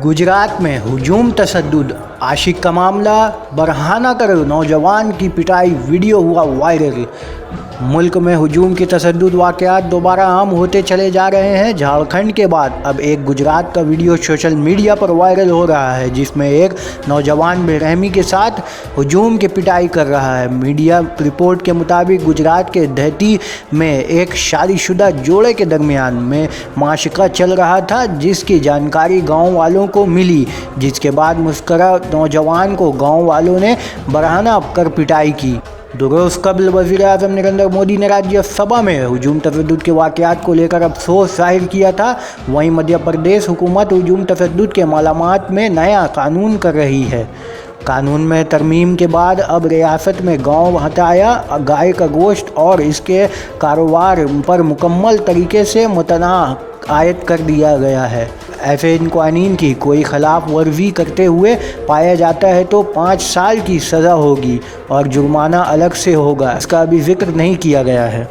गुजरात में हुजूम तशद्दुद, आशिक का मामला, बरहाना कर नौजवान की पिटाई वीडियो हुआ वायरल। मुल्क में हुजूम की तशद्दुद वाक़यात दोबारा आम होते चले जा रहे हैं। झारखंड के बाद अब एक गुजरात का वीडियो सोशल मीडिया पर वायरल हो रहा है, जिसमें एक नौजवान बेरहमी के साथ हुजूम की पिटाई कर रहा है। मीडिया रिपोर्ट के मुताबिक गुजरात के दहती में एक शादीशुदा जोड़े के दरमियान में माशका चल रहा था, जिसकी जानकारी गाँव वालों को मिली, जिसके बाद मुस्करा नौजवान को गाँव वालों ने बरहाना कर पिटाई की। 2 रोज़ कबल वज़ीर-ए-आज़म नरेंद्र मोदी ने राज्यसभा में हुजूम तशद्दुद के वाक़यात को लेकर अफसोस जाहिर किया था। वहीं मध्य प्रदेश हुकूमत हुजूम तशद्दुद के मामलात में नया कानून कर रही है। कानून में तरमीम के बाद अब रियासत में गौ हत्या, गाय का गोश्त और इसके कारोबार पर मुकम्मल तरीके से मुतनाह आयत कर दिया गया है। ऐसे इन कानून की कोई खिलाफ वर्जी करते हुए पाया जाता है तो 5 साल की सज़ा होगी और जुर्माना अलग से होगा। इसका अभी जिक्र नहीं किया गया है।